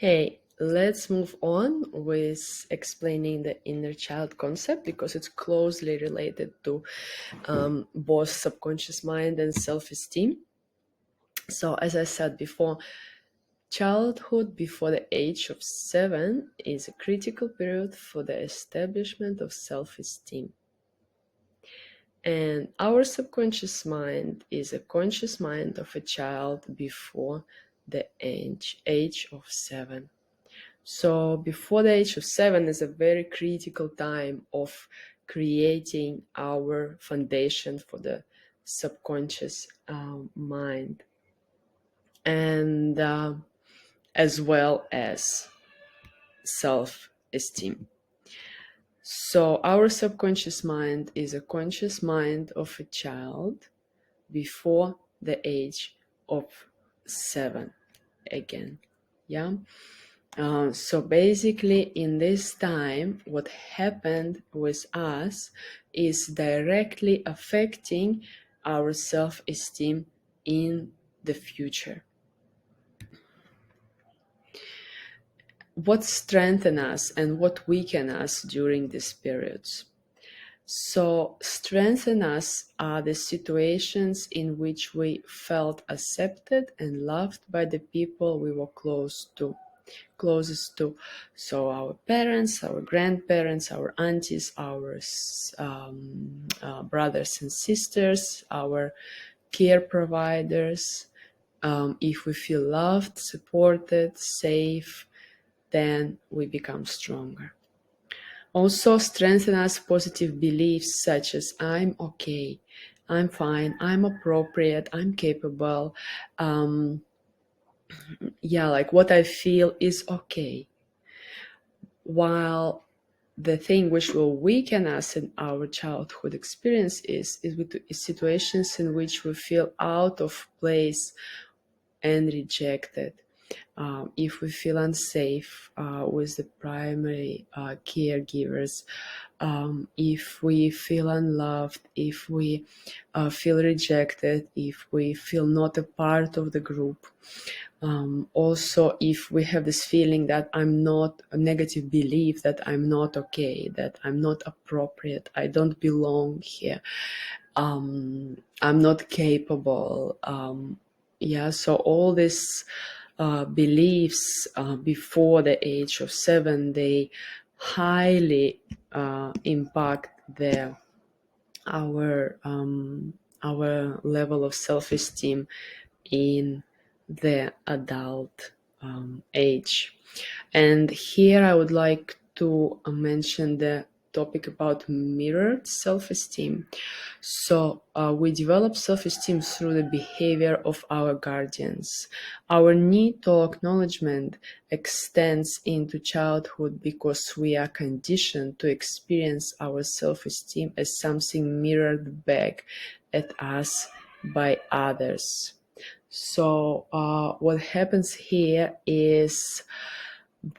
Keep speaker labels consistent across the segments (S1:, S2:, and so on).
S1: Hey, let's move on with explaining the inner child concept because it's closely related to both subconscious mind and self-esteem. So, as I said before, childhood before the age of 7 is a critical period for the establishment of self-esteem. And our subconscious mind is a conscious mind of a child before the age of 7. So before the age of 7 is a very critical time of creating our foundation for the subconscious mind, and as well as self-esteem. So our subconscious mind is a conscious mind of a child before the age of 7 again. Yeah. So basically, in this time, what happened with us is directly affecting our self-esteem in the future. What strengthens us and what weakens us during these periods? So, strengthen us are the situations in which we felt accepted and loved by the people we were closest to. So our parents, our grandparents, our aunties, our brothers and sisters, our care providers. If we feel loved, supported, safe, then we become stronger. Also strengthen us positive beliefs such as I'm okay, I'm fine, I'm appropriate, I'm capable. Like what I feel is okay. While the thing which will weaken us in our childhood experience is with situations in which we feel out of place and rejected. If we feel unsafe with the primary caregivers, if we feel unloved, if we feel rejected, if we feel not a part of the group. Also, if we have this feeling that I'm not, a negative belief that I'm not okay, that I'm not appropriate, I don't belong here, I'm not capable. So all these beliefs before the age of 7, they highly impact our level of self-esteem in the adult age. And here I would like to mention the topic about mirrored self-esteem. So we develop self-esteem through the behavior of our guardians. Our need to acknowledgement extends into childhood because we are conditioned to experience our self-esteem as something mirrored back at us by others. So what happens here is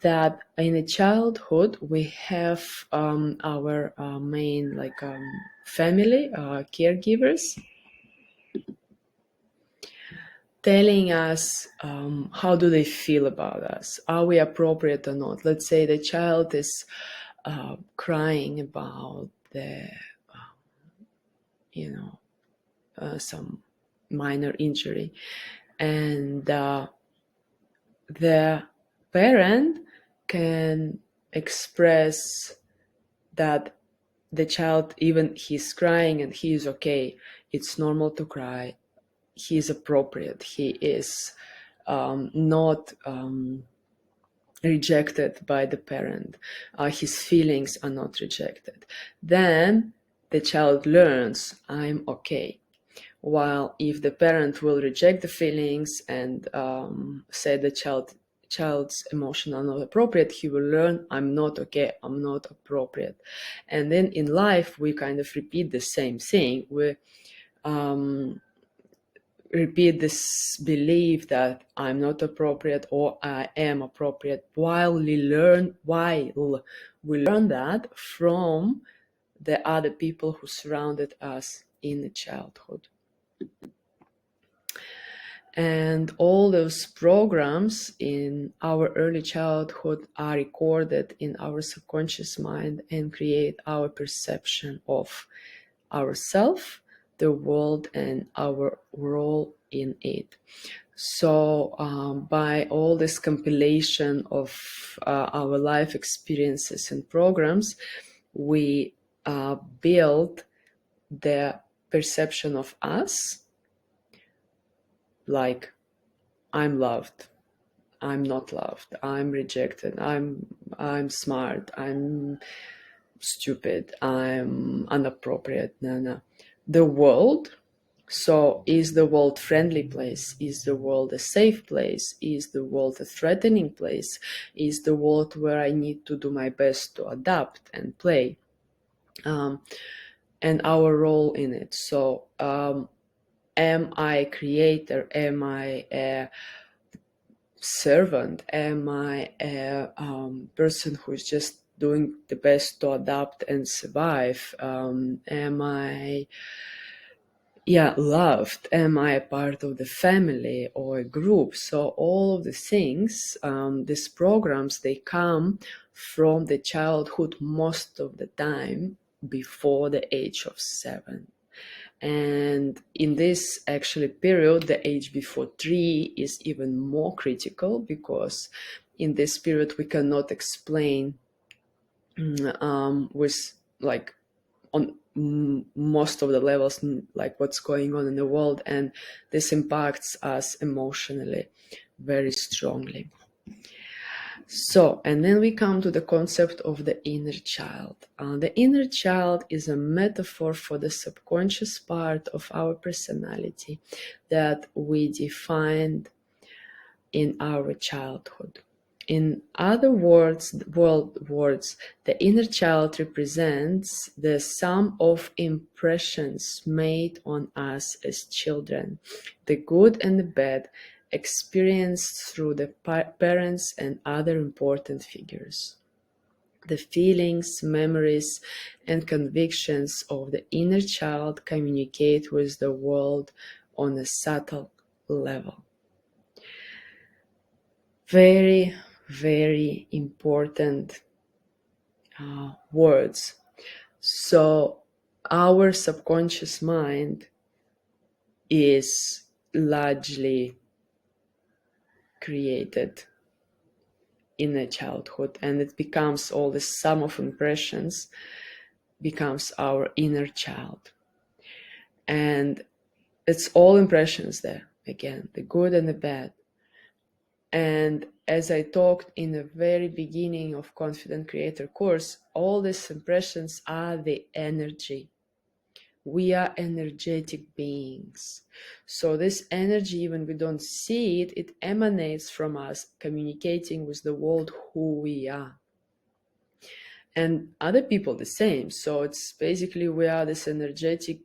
S1: that in a childhood we have our main family caregivers telling us how do they feel about us, are we appropriate or not. Let's say the child is crying about the some minor injury, and the parent can express that the child, even he's crying and he is okay, it's normal to cry, he is appropriate, he is not rejected by the parent, his feelings are not rejected, then the child learns I'm okay. While if the parent will reject the feelings and say the child's emotion are not appropriate, he will learn I'm not okay, I'm not appropriate. And then in life we kind of repeat the same thing. We repeat this belief that I'm not appropriate or I am appropriate, while we learn that from the other people who surrounded us in the childhood. And all those programs in our early childhood are recorded in our subconscious mind and create our perception of ourself, the world, and our role in it. So, by all this compilation of our life experiences and programs, we build the perception of us, like I'm loved, I'm not loved, I'm rejected, I'm smart, I'm stupid, I'm inappropriate. No. The world. So is the world friendly place? Is the world a safe place? Is the world a threatening place? Is the world where I need to do my best to adapt and play? And our role in it. So am I a creator? Am I a servant? Am I a person who's just doing the best to adapt and survive? Am I loved? Am I a part of the family or a group? So all of the things, these programs, they come from the childhood most of the time before the age of 7. And in this actually period, the age before 3 is even more critical, because in this period we cannot explain with like on most of the levels, like what's going on in the world, and this impacts us emotionally very strongly. So, and then we come to the concept of the inner child. The inner child is a metaphor for the subconscious part of our personality that we defined in our childhood. In other words, the inner child represents the sum of impressions made on us as children, the good and the bad, experienced through the parents and other important figures. The feelings, memories, and convictions of the inner child communicate with the world on a subtle level. Very, very important words. So our subconscious mind is largely created in a childhood, and it becomes all the sum of impressions becomes our inner child. And it's all impressions there, again, the good and the bad. And as I talked in the very beginning of Confident Creator course, all these impressions are the energy. We are energetic beings. So this energy, when we don't see it, it emanates from us, communicating with the world who we are. And other people the same. So it's basically we are this energetic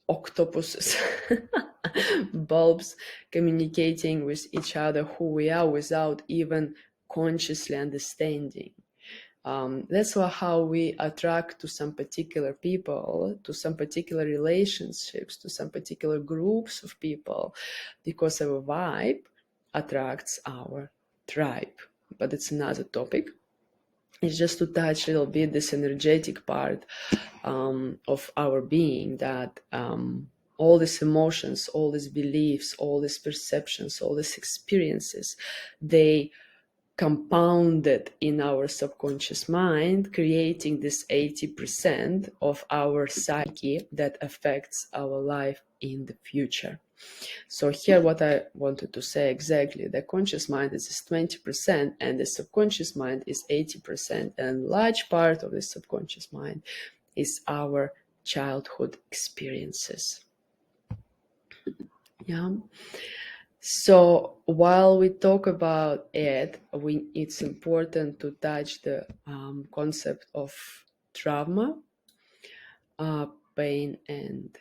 S1: octopuses, bulbs, communicating with each other who we are without even consciously understanding. That's how we attract to some particular people, to some particular relationships, to some particular groups of people, because our vibe attracts our tribe. But it's another topic. It's just to touch a little bit this energetic part of our being, that all these emotions, all these beliefs, all these perceptions, all these experiences, they compounded in our subconscious mind, creating this 80% of our psyche that affects our life in the future. So here what I wanted to say exactly, the conscious mind is 20% and the subconscious mind is 80%, and large part of the subconscious mind is our childhood experiences. Yeah. So while we talk about it, it's important to touch the concept of trauma, pain, and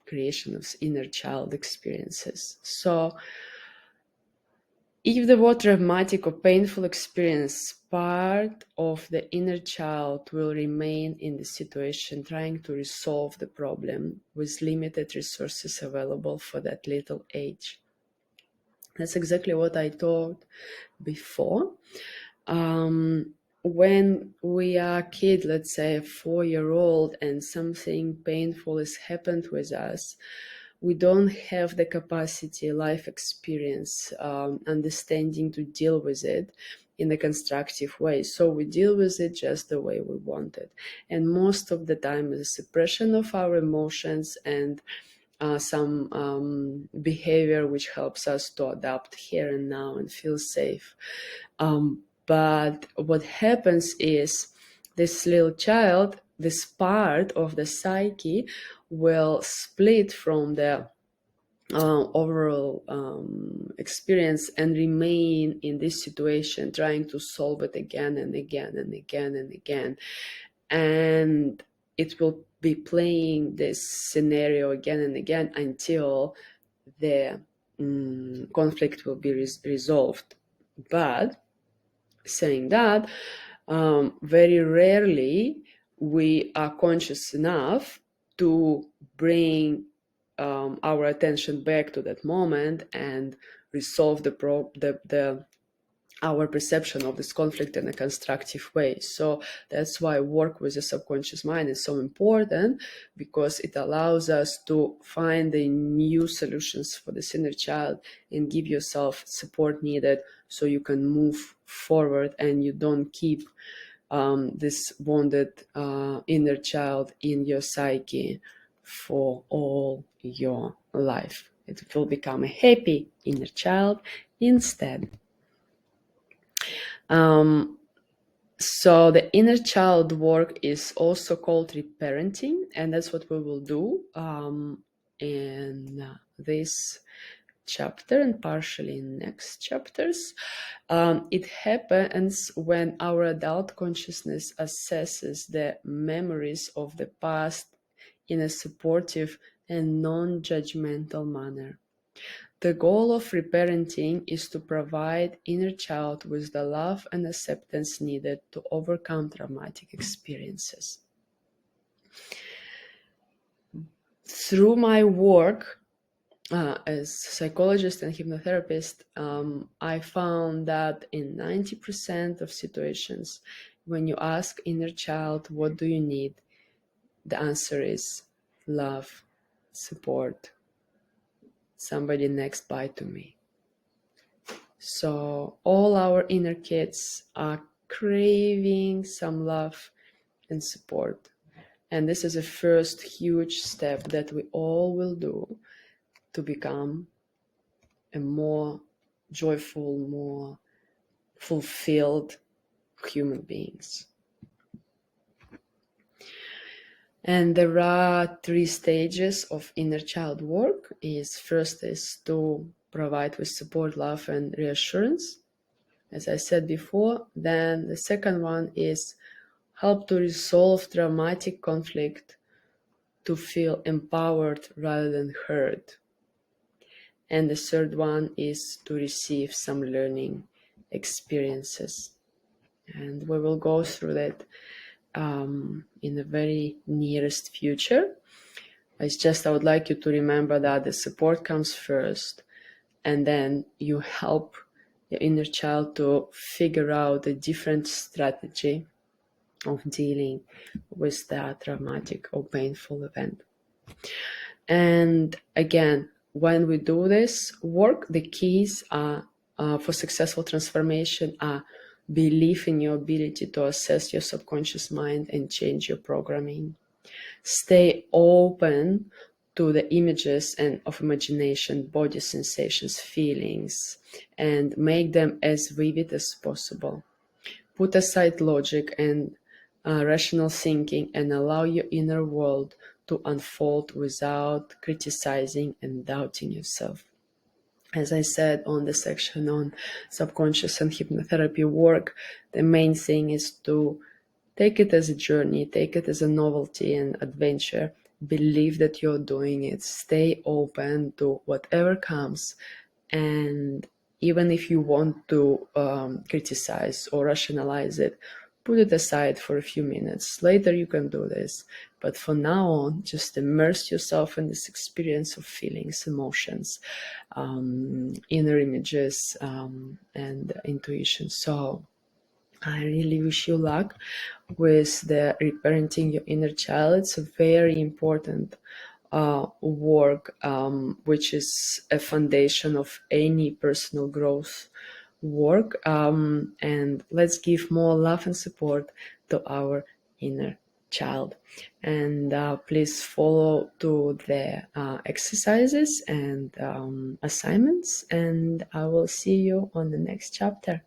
S1: creation of inner child experiences. So If the word traumatic or painful experience, part of the inner child will remain in the situation trying to resolve the problem with limited resources available for that little age. That's exactly what I taught before. When we are a kid, let's say a 4-year-old, and something painful has happened with us, we don't have the capacity, life experience, understanding to deal with it in a constructive way. So we deal with it just the way we want it. And most of the time, the suppression of our emotions and some behavior which helps us to adapt here and now and feel safe. But what happens is this little child, this part of the psyche, will split from the overall experience and remain in this situation, trying to solve it again and again and again and again. And it will be playing this scenario again and again until the conflict will be resolved. But saying that, very rarely we are conscious enough to bring our attention back to that moment and resolve our perception of this conflict in a constructive way. So that's why work with the subconscious mind is so important, because it allows us to find the new solutions for this inner child and give yourself support needed so you can move forward and you don't keep this wounded inner child in your psyche for all your life. It will become a happy inner child instead. So the inner child work is also called reparenting, and that's what we will do in this chapter and partially in next chapters. It happens when our adult consciousness assesses the memories of the past in a supportive and non-judgmental manner. The goal of reparenting is to provide inner child with the love and acceptance needed to overcome traumatic experiences. Through my work as psychologist and hypnotherapist, I found that in 90% of situations, when you ask inner child, what do you need? The answer is love, support, somebody next by to me. So all our inner kids are craving some love and support. And this is a first huge step that we all will do to become a more joyful, more fulfilled human beings. And there are 3 stages of inner child work. First is to provide with support, love, and reassurance, as I said before. Then the second one is help to resolve traumatic conflict to feel empowered rather than hurt. And the third one is to receive some learning experiences. And we will go through that in the very nearest future. I would like you to remember that the support comes first, and then you help your inner child to figure out a different strategy of dealing with that traumatic or painful event. And again, when we do this work, the keys are for successful transformation are belief in your ability to assess your subconscious mind and change your programming. Stay open to the images and of imagination, body sensations, feelings, and make them as vivid as possible. Put aside logic and rational thinking and allow your inner world to unfold without criticizing and doubting yourself. As I said on the section on subconscious and hypnotherapy work, the main thing is to take it as a journey, take it as a novelty and adventure. Believe that you're doing it. Stay open to whatever comes and Even if you want to criticize or rationalize it, put it aside for a few minutes. Later you can do this. But for now on, just immerse yourself in this experience of feelings, emotions, inner images, and intuition. So I really wish you luck with the reparenting your inner child. It's a very important work, which is a foundation of any personal growth work. And let's give more love and support to our inner child. And please follow to the exercises and assignments. And I will see you on the next chapter.